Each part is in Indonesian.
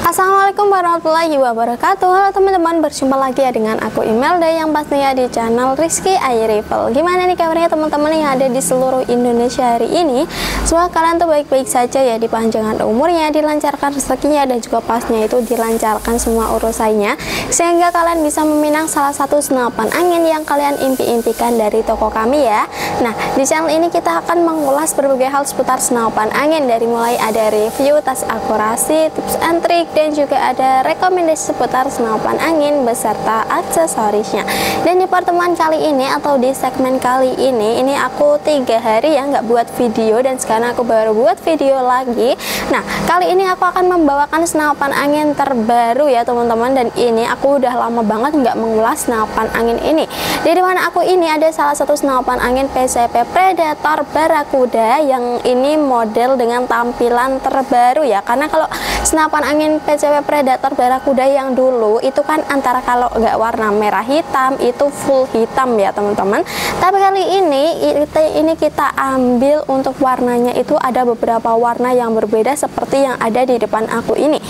Assalamualaikum warahmatullahi wabarakatuh. Halo teman-teman, berjumpa lagi ya dengan aku Imelda yang pastinya di channel Rizky AI Review. Gimana nih kabarnya teman-teman yang ada di seluruh Indonesia hari ini? Semoga kalian tuh baik-baik saja ya, dipanjangkan umurnya, dilancarkan rezekinya, dan juga pasnya itu dilancarkan semua urusannya, sehingga kalian bisa meminang salah satu senapan angin yang kalian impi-impikan dari toko kami ya. Nah, di channel ini kita akan mengulas berbagai hal seputar senapan angin, dari mulai ada review, tas akurasi, tips and trik, dan juga ada rekomendasi seputar senapan angin beserta aksesorisnya. Dan di pertemuan kali ini atau di segmen kali ini aku 3 hari ya nggak buat video, dan sekarang aku baru buat video lagi. Nah, kali ini aku akan membawakan senapan angin terbaru ya teman-teman, dan ini aku udah lama banget nggak mengulas senapan angin ini. Jadi mana aku ini ada salah satu senapan angin PCP Predator Barracuda yang ini model dengan tampilan terbaru ya, karena kalau senapan angin PCP Predator Barracuda yang dulu itu kan antara kalau nggak warna merah hitam itu full hitam ya teman-teman, tapi kali ini kita ambil untuk warnanya itu ada beberapa warna yang berbeda seperti yang ada di depan aku ini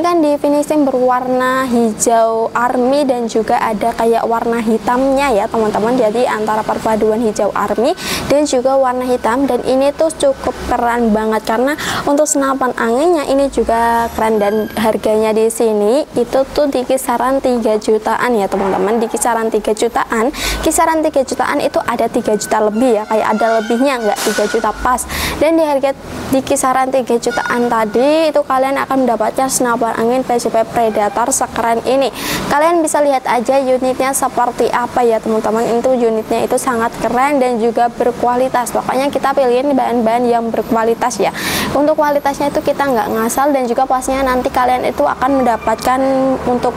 kan di finishing berwarna hijau army dan juga ada kayak warna hitamnya ya teman-teman, jadi antara perpaduan hijau army dan juga warna hitam, dan ini tuh cukup keren banget karena untuk senapan anginnya ini juga keren, dan harganya di sini itu tuh di kisaran 3 jutaan ya teman-teman, di kisaran 3 jutaan. Kisaran 3 jutaan itu ada 3 juta lebih ya, kayak ada lebihnya, nggak 3 juta pas. Dan di harga di kisaran 3 jutaan tadi itu kalian akan mendapatkan senapan angin PCP Predator sekeren ini. Kalian bisa lihat aja unitnya seperti apa ya teman-teman, itu unitnya itu sangat keren dan juga berkualitas. Pokoknya kita pilihin bahan-bahan yang berkualitas ya. Untuk kualitasnya itu kita nggak ngasal, dan juga pastinya nanti kalian itu akan mendapatkan untuk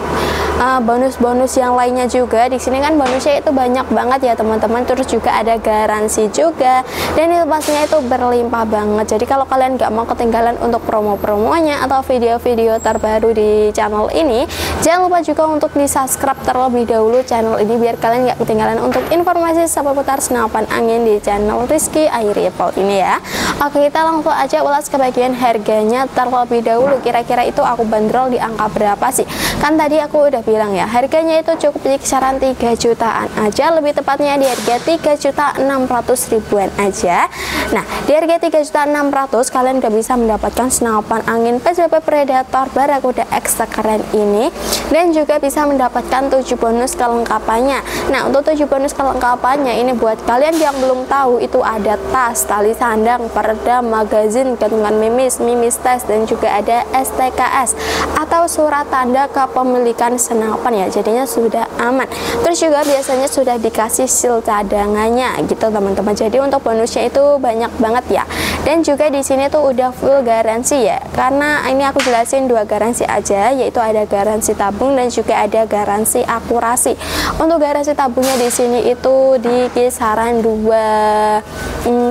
bonus-bonus yang lainnya juga. Di sini kan bonusnya itu banyak banget ya teman-teman, terus juga ada garansi juga, dan itu pastinya itu berlimpah banget. Jadi kalau kalian nggak mau ketinggalan untuk promo-promonya atau video-video terbaru di channel ini, jangan lupa juga untuk di subscribe terlebih dahulu channel ini biar kalian nggak ketinggalan untuk informasi seputar senapan angin di channel Rizky AI Review ini ya. Oke, kita langsung aja ulas ke bagian harganya terlebih dahulu. Kira-kira itu aku bandrol di angka berapa sih? Kan tadi aku udah bilang ya, harganya itu cukup di kisaran 3 jutaan aja, lebih tepatnya di harga 3.600.000-an aja. Nah, di harga 3.600.000 kalian udah bisa mendapatkan senapan angin PCP Predator Barracuda X keren ini, dan juga bisa mendapatkan 7 bonus kelengkapannya. Nah, untuk 7 bonus kelengkapannya ini buat kalian yang belum tahu, itu ada tas, tali sandang, peredam, magazin, gantungan mimis tes, dan juga ada STKS atau surat tanda kepemilikan senapan ya, jadinya sudah aman. Terus juga biasanya sudah dikasih seal cadangannya gitu teman-teman. Jadi untuk bonusnya itu banyak banget ya. Dan juga di sini tuh udah full garansi ya, karena ini aku jelasin 2 garansi aja, yaitu ada garansi tabung dan juga ada garansi akurasi. Untuk garansi tabungnya di sini itu di kisaran 2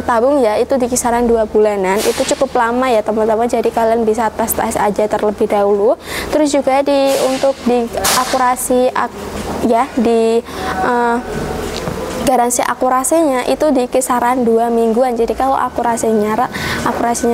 tabung ya, itu di kisaran 2 bulanan, itu cukup lama ya teman-teman, jadi kalian bisa tes aja terlebih dahulu. Terus juga untuk di akurasi ya, di garansi akurasinya itu di kisaran 2 mingguan. Jadi kalau akurasinya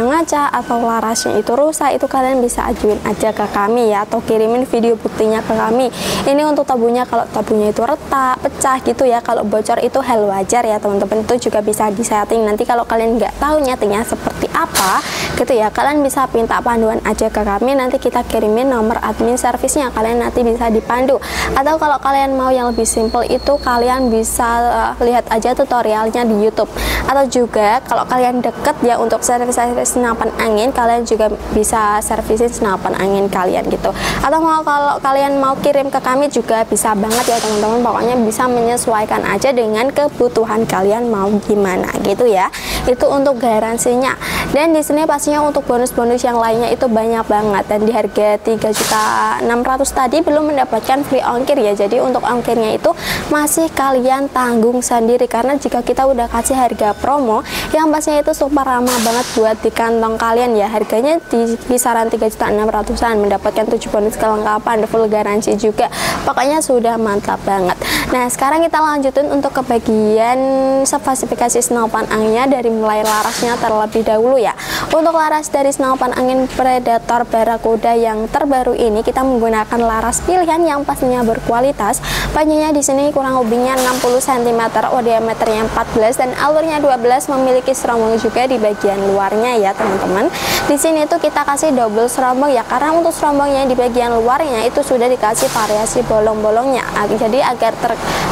ngaca atau larasnya itu rusak, itu kalian bisa ajuin aja ke kami ya, atau kirimin video buktinya ke kami. Ini untuk tabungnya, kalau tabungnya itu retak, pecah gitu ya, kalau bocor itu hal wajar ya teman-teman, itu juga bisa disetting. Nanti kalau kalian nggak tahu nyetingnya seperti apa gitu ya, kalian bisa minta panduan aja ke kami, nanti kita kirimin nomor admin servisnya, kalian nanti bisa dipandu. Atau kalau kalian mau yang lebih simple itu kalian bisa lihat aja tutorialnya di YouTube. Atau juga kalau kalian deket ya untuk servis senapan angin, kalian juga bisa servisin senapan angin kalian gitu. Atau kalau kalian mau kirim ke kami juga bisa banget ya teman-teman, pokoknya bisa menyesuaikan aja dengan kebutuhan kalian mau gimana gitu ya. Itu untuk garansinya. Dan di sini pastinya untuk bonus-bonus yang lainnya itu banyak banget, dan di harga 3.600.000 tadi belum mendapatkan free ongkir ya. Jadi untuk ongkirnya itu masih kalian tanggung sendiri, karena jika kita udah kasih harga promo yang pastinya itu super ramah banget buat di kantong kalian ya. Harganya di kisaran 3.600.000-an, mendapatkan 7 bonus kelengkapan, full garansi juga, pokoknya sudah mantap banget. Nah, sekarang kita lanjutin untuk ke bagian spesifikasi senapan anginnya, dari mulai larasnya terlebih dahulu ya. Untuk laras dari senapan angin Predator Barracuda yang terbaru ini, kita menggunakan laras pilihan yang pastinya berkualitas. Panjangnya di sini kurang lebihnya 60 cm, diameternya 14 dan alurnya 12, memiliki serombong juga di bagian luarnya ya teman-teman. Di sini tuh kita kasih double serombong ya, karena untuk serombongnya di bagian luarnya itu sudah dikasih variasi bolong-bolongnya. Jadi agar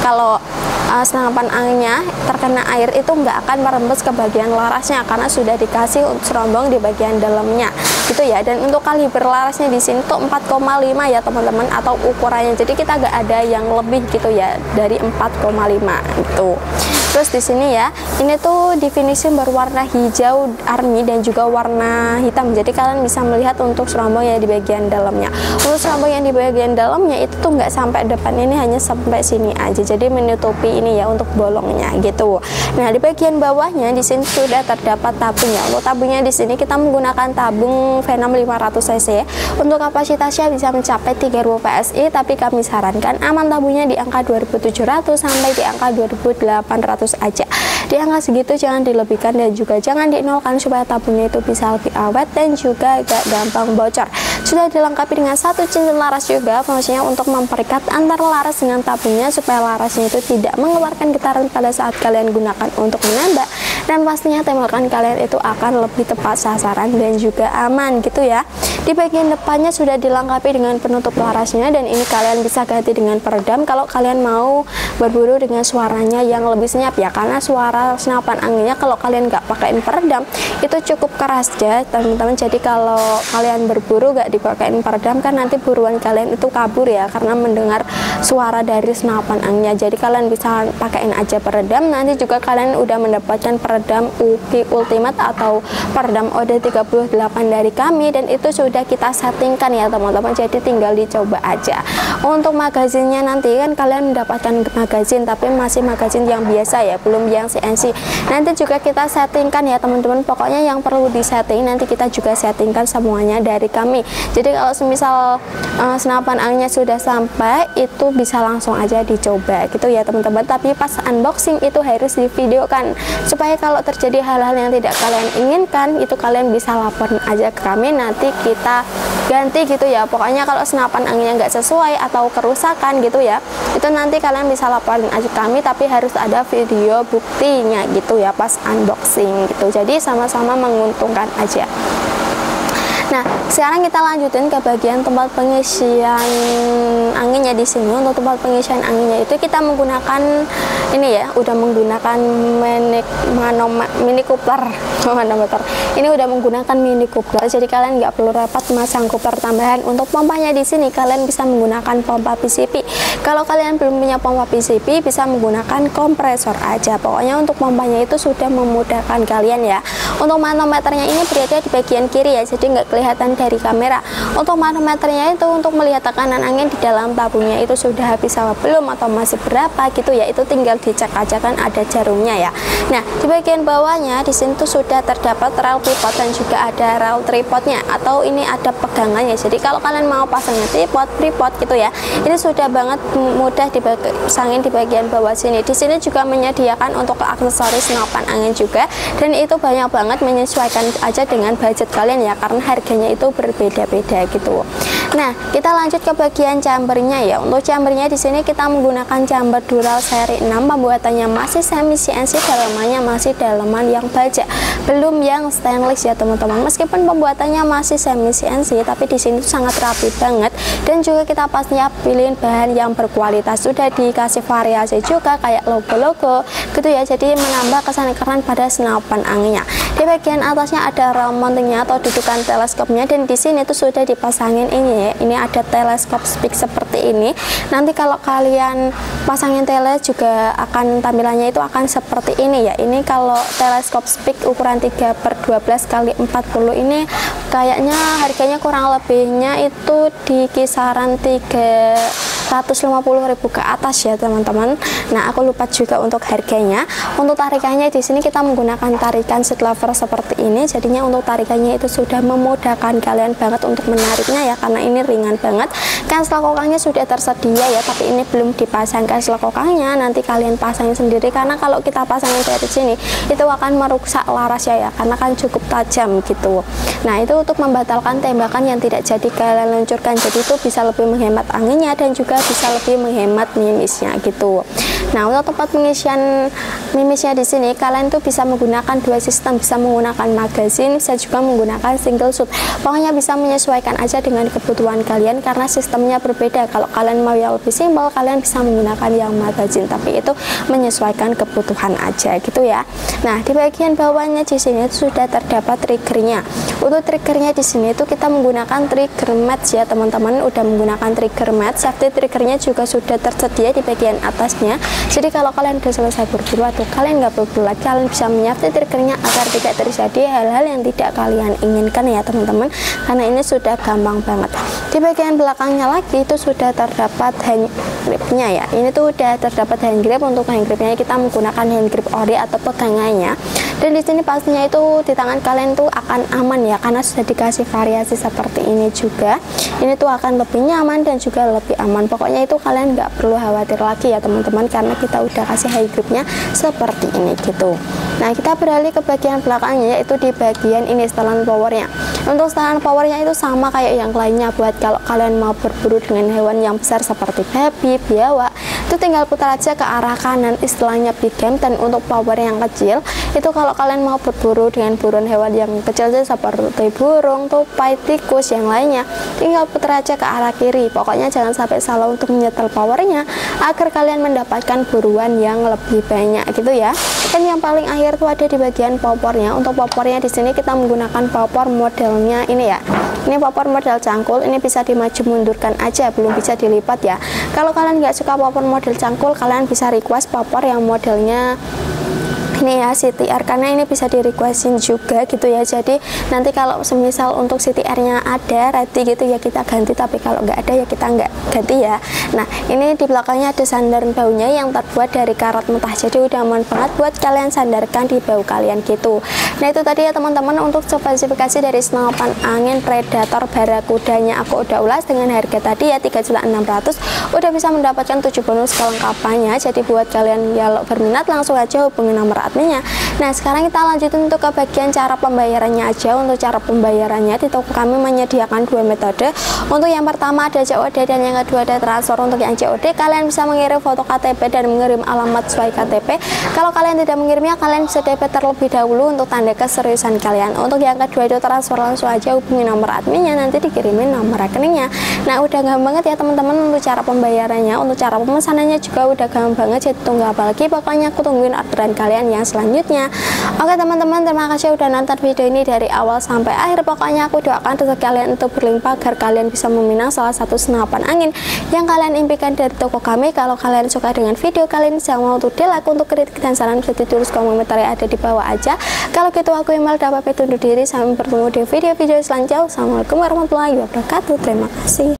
kalau senapan anginnya terkena air itu nggak akan merembes ke bagian larasnya, karena sudah dikasih serombong di bagian dalamnya gitu ya. Dan untuk kaliber larasnya di sini tuh 4,5 ya teman-teman, atau ukurannya, jadi kita nggak ada yang lebih gitu ya dari 4,5 itu. Terus di sini ya, ini tuh definisi berwarna hijau army dan juga warna hitam, jadi kalian bisa melihat untuk serombong yang di bagian dalamnya. Untuk serombong yang di bagian dalamnya itu tuh nggak sampai depan, ini hanya sampai sini aja, jadi menutupi ini ya untuk bolongnya gitu. Nah di bagian bawahnya di sini sudah terdapat tabungnya. Untuk tabungnya di sini kita menggunakan tabung Venom 500 cc. Untuk kapasitasnya bisa mencapai 3000 PSI, tapi kami sarankan aman tabungnya di angka 2700 sampai di angka 2800 aja. Di angka segitu jangan dilebihkan dan juga jangan dinolkan, supaya tabungnya itu bisa lebih awet dan juga gak gampang bocor. Sudah dilengkapi dengan satu cincin laras juga, fungsinya untuk memperikat antara laras dengan tabungnya supaya larasnya itu tidak mengeluarkan getaran pada saat kalian gunakan untuk menembak, dan pastinya tembakan kalian itu akan lebih tepat sasaran dan juga aman gitu ya. Di bagian depannya sudah dilengkapi dengan penutup larasnya, dan ini kalian bisa ganti dengan peredam kalau kalian mau berburu dengan suaranya yang lebih senyap ya, karena suara senapan anginnya kalau kalian nggak pakaiin peredam itu cukup keras ya teman-teman. Jadi kalau kalian berburu nggak dipakein peredam kan nanti buruan kalian itu kabur ya, karena mendengar suara dari senapan anginnya. Jadi kalian bisa pakaiin aja peredam, nanti juga kalian udah mendapatkan peredam UKI Ultimate atau peredam OD38 dari kami, dan itu sudah kita settingkan ya teman-teman, jadi tinggal dicoba aja. Untuk magazinnya nanti kan kalian mendapatkan magazin, tapi masih magazin yang biasa ya, belum yang CNC. Nanti juga kita settingkan ya teman-teman, pokoknya yang perlu disetting nanti kita juga settingkan semuanya dari kami. Jadi kalau semisal senapan anginnya sudah sampai, itu bisa langsung aja dicoba gitu ya teman-teman, tapi pas unboxing itu harus divideokan, supaya kalau terjadi hal-hal yang tidak kalian inginkan itu kalian bisa laporin aja ke kami, nanti kita ganti gitu ya. Pokoknya kalau senapan anginnya nggak sesuai atau kerusakan gitu ya, itu nanti kalian bisa laporin aja ke kami, tapi harus ada video buktinya gitu ya pas unboxing gitu, jadi sama-sama menguntungkan aja. Nah, sekarang kita lanjutin ke bagian tempat pengisian anginnya di sini. Untuk tempat pengisian anginnya itu kita menggunakan ini ya, udah menggunakan mini coupler manometer. Ini udah menggunakan mini coupler, jadi kalian nggak perlu repot masang coupler tambahan. Untuk pompanya di sini kalian bisa menggunakan pompa PCP. Kalau kalian belum punya pompa PCP, bisa menggunakan kompresor aja. Pokoknya untuk pompanya itu sudah memudahkan kalian ya. Untuk manometernya ini berada di bagian kiri ya, jadi nggak kelihatan dari kamera. Untuk manometernya itu untuk melihat tekanan angin di dalam tabungnya itu sudah habis apa belum atau masih berapa gitu ya, itu tinggal dicek aja kan ada jarumnya ya. Nah di bagian bawahnya di sini tuh sudah terdapat rel pivot dan juga ada rel tripodnya, atau ini ada pegangannya. Jadi kalau kalian mau pasangnya tripod gitu ya, ini sudah banget mudah dipasangin di bagian bawah sini. Di sini juga menyediakan untuk aksesoris senapan angin juga, dan itu banyak banget, menyesuaikan aja dengan budget kalian ya, karena harganya itu berbeda-beda gitu. Nah, kita lanjut ke bagian chambernya ya. Untuk chambernya di sini kita menggunakan chamber Dural seri 6, pembuatannya masih semi CNC, dalamannya masih dalaman yang baja, belum yang stainless ya teman-teman. Meskipun pembuatannya masih semi CNC, tapi di sini sangat rapi banget, dan juga kita pastinya pilihin bahan yang berkualitas. Sudah dikasih variasi juga kayak logo-logo gitu ya, jadi menambah kesan keren pada senapan anginnya. Di bagian atasnya ada rel mountingnya atau dudukan teleskopnya, dan di sini tuh sudah dipasangin ini ya. Ini ada teleskop speak seperti ini. Nanti kalau kalian pasangin tele juga akan tampilannya itu akan seperti ini ya. Ini kalau teleskop speak ukuran 3/12 x 40 ini kayaknya harganya kurang lebihnya itu di kisaran 3 150.000 ke atas ya teman-teman. Nah, aku lupa juga untuk harganya. Untuk tarikannya di sini kita menggunakan tarikan seat lever seperti ini. Jadinya untuk tarikannya itu sudah memudahkan kalian banget untuk menariknya ya, karena ini ringan banget. Cancel kokangnya sudah tersedia ya, tapi ini belum dipasang cancel kokangnya. Nanti kalian pasangin sendiri, karena kalau kita pasangin dari sini itu akan merusak laras ya, karena kan cukup tajam gitu. Nah, itu untuk membatalkan tembakan yang tidak jadi kalian luncurkan. Jadi itu bisa lebih menghemat anginnya dan juga bisa lebih menghemat mimisnya gitu. Nah, untuk tempat pengisian mimisnya di sini kalian tuh bisa menggunakan dua sistem, bisa menggunakan magazin, bisa juga menggunakan single shoot. Pokoknya bisa menyesuaikan aja dengan kebutuhan kalian, karena sistemnya berbeda. Kalau kalian mau yang lebih simpel, kalian bisa menggunakan yang magazin, tapi itu menyesuaikan kebutuhan aja gitu ya. Nah, di bagian bawahnya di sini sudah terdapat triggernya. Untuk triggernya di sini itu kita menggunakan trigger mat ya teman-teman. Udah menggunakan trigger mat. Safety triggernya juga sudah tersedia di bagian atasnya. Jadi kalau kalian sudah selesai berburu atau kalian nggak berburu lagi, kalian bisa menyafety triggernya agar tidak terjadi hal-hal yang tidak kalian inginkan ya teman-teman, karena ini sudah gampang banget. Di bagian belakangnya lagi itu sudah terdapat hand gripnya ya. Ini tuh udah terdapat hand grip. Untuk hand gripnya kita menggunakan hand grip ori atau pegangannya, dan di sini pastinya itu di tangan kalian tuh akan aman ya, karena sudah dikasih variasi seperti ini juga. Ini tuh akan lebih nyaman dan juga lebih aman. Pokoknya itu kalian nggak perlu khawatir lagi ya teman-teman, karena kita udah kasih hand gripnya seperti ini gitu. Nah, kita beralih ke bagian belakangnya, yaitu di bagian ini setelan powernya. Untuk setelan powernya itu sama kayak yang lainnya. Buat kalau kalian mau berburu dengan hewan yang besar seperti babi, biawak, itu tinggal putar aja ke arah kanan, istilahnya big game. Dan untuk power yang kecil itu kalau kalian mau berburu dengan buruan hewan yang kecil seperti burung, tupai, tikus, yang lainnya, tinggal putar aja ke arah kiri. Pokoknya jangan sampai salah untuk menyetel powernya agar kalian mendapatkan buruan yang lebih banyak gitu ya. Dan yang paling akhir tuh ada di bagian popornya. Untuk popornya di sini kita menggunakan popor modelnya ini ya. Ini popor model cangkul, ini bisa dimaju mundurkan aja, belum bisa dilipat ya. Kalau kalian nggak suka popor model cangkul, kalian bisa request popor yang modelnya ini ya CTR, karena ini bisa di requestin juga gitu ya. Jadi nanti kalau semisal untuk CTR nya ada ready gitu ya kita ganti, tapi kalau nggak ada ya kita nggak ganti ya. Nah, ini di belakangnya ada sandaran baunya yang terbuat dari karat mentah, jadi udah aman banget buat kalian sandarkan di bau kalian gitu. Nah, itu tadi ya teman-teman untuk spesifikasi dari senapan angin Predator Barakudanya aku udah ulas dengan harga tadi ya 3.600.000. udah bisa mendapatkan 7 bonus kelengkapannya. Jadi buat kalian yang berminat langsung aja hubungi nomor adminnya. Nah, sekarang kita lanjutin untuk ke bagian cara pembayarannya aja. Untuk cara pembayarannya di toko kami menyediakan dua metode. Untuk yang pertama ada COD dan yang kedua ada transfer. Untuk yang COD kalian bisa mengirim foto KTP dan mengirim alamat sesuai KTP. Kalau kalian tidak mengirimnya, kalian bisa DP terlebih dahulu untuk tanda keseriusan kalian. Untuk yang kedua itu transfer, langsung aja hubungi nomor adminnya, nanti dikirimin nomor rekeningnya. Nah, udah gampang banget ya teman-teman untuk cara pembayarannya. Untuk cara pemesanannya juga udah gampang banget, jadi tunggu apa lagi, pokoknya aku tungguin orderan kalian yang selanjutnya. Oke teman-teman, terima kasih udah nonton video ini dari awal sampai akhir. Pokoknya aku doakan rezeki kalian untuk berlimpah agar kalian bisa meminang salah satu senapan angin yang kalian impikan dari toko kami. Kalau kalian suka dengan video kalian, jangan mau untuk di like. Untuk kritik dan saran bisa ditulis komentar yang ada di bawah aja. Kalau gitu aku email dapat undur diri, sampai bertemu di video-video selanjutnya. Assalamualaikum warahmatullahi wabarakatuh. Terima kasih.